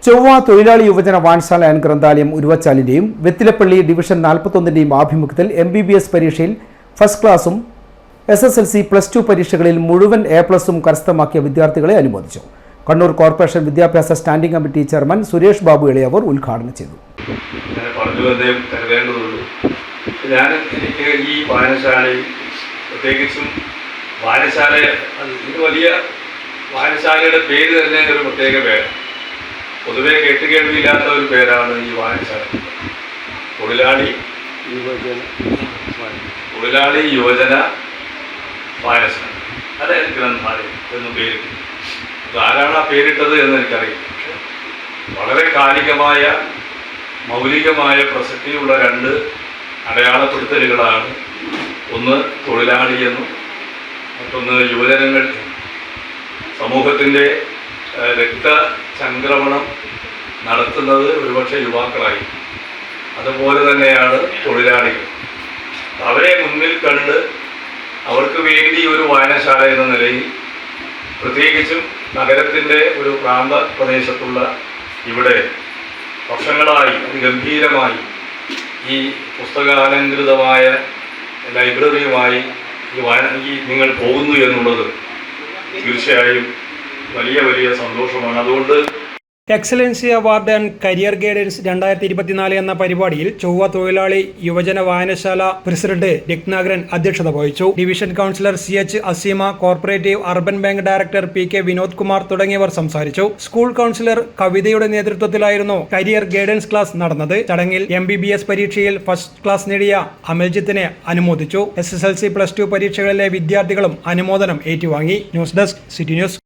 ചൊവ്വ തൊഴിലാളി യുവജന വായനശാല ആൻഡ് ഗ്രന്ഥാലയം ഉരുവച്ചാലിന്റെയും വെത്തിലപ്പള്ളി ഡിവിഷൻ 41ന്റെയും ആഭിമുഖ്യത്തിൽ MBBS പരീക്ഷയിൽ ഫസ്റ്റ് ക്ലാസും SSLC +2 പരീക്ഷകളിൽ മുഴുവൻ A+ഉം കരസ്ഥമാക്കിയ വിദ്യാർത്ഥികളെ അനുമോദിച്ചു. കണ്ണൂർ കോർപ്പറേഷൻ വിദ്യാഭ്യാസ standing committee chairman Suresh Babu ഇളയവർ ഉദ്ഘാടനം ചെയ്തു. ഈ വായനശാലയിൽ പ്രത്യേകിച്ചും വായനശാലയുടെ പേര് തന്നെ ഒരു പ്രത്യേക പേരാണ്. പൊതുവെ കേട്ടുകേൾവിയില്ലാത്ത ഒരു പേരാണ് ഈ വായനശാല. തൊഴിലാളി യുവജന വായനശാല, അതായത് ഗ്രന്ഥാലയം എന്ന് പേരിട്ടു. ആരാണ് ആ പേരിട്ടത് എന്ന് എനിക്കറിയില്ല. പക്ഷെ വളരെ കാലികമായ മൗലികമായ പ്രസക്തിയുള്ള രണ്ട് അടയാളപ്പെടുത്തലുകളാണ്. ഒന്ന് തൊഴിലാളി എന്നും മറ്റൊന്ന് യുവജനങ്ങൾ. സമൂഹത്തിൻ്റെ രക്തചംക്രമണം നടത്തുന്നത് ഒരുപക്ഷെ യുവാക്കളായി. അതുപോലെ തന്നെയാണ് തൊഴിലാളികൾ. അവരെ മുന്നിൽ കണ്ട് അവർക്ക് വേണ്ടി ഒരു വായനശാല എന്ന നിലയിൽ, പ്രത്യേകിച്ചും നഗരത്തിൻ്റെ ഒരു പ്രാന്ത പ്രദേശത്തുള്ള ഇവിടെ വർഷങ്ങളായി അതിഗംഭീരമായി ഈ പുസ്തകാലങ്കൃതമായ ലൈബ്രറിയുമായി നിങ്ങൾ പോകുന്നു എന്നുള്ളത് തീർച്ചയായും വലിയ സന്തോഷമാണ്. അതുകൊണ്ട് excellency award and career guidance 2024 എന്ന പരിപാടിയിൽ ചൊവ്വ തൊഴിലാളി യുവജന വായനശാല പ്രസിഡന്റ് രത്നാകരൻ അധ്യക്ഷത വഹിച്ചു. Division councillor CH Aseema, corporative urban bank director PK Vinod Kumar തുടങ്ങിയവർ സംസാരിച്ചു. സ്കൂൾ കൗൺസിലർ കവിതയുടെ നേതൃത്വത്തിലായിരുന്നു കരിയർ ഗൈഡൻസ് ക്ലാസ് നടന്നത്. ചടങ്ങിൽ MBBS പരീക്ഷയിൽ ഫസ്റ്റ് ക്ലാസ് നേടിയ അമൽജിത്തിനെ അനുമോദിച്ചു. SSLC +2 പരീക്ഷകളിലെ വിദ്യാർത്ഥികളും അനുമോദനം ഏറ്റുവാങ്ങി. News desk, city news.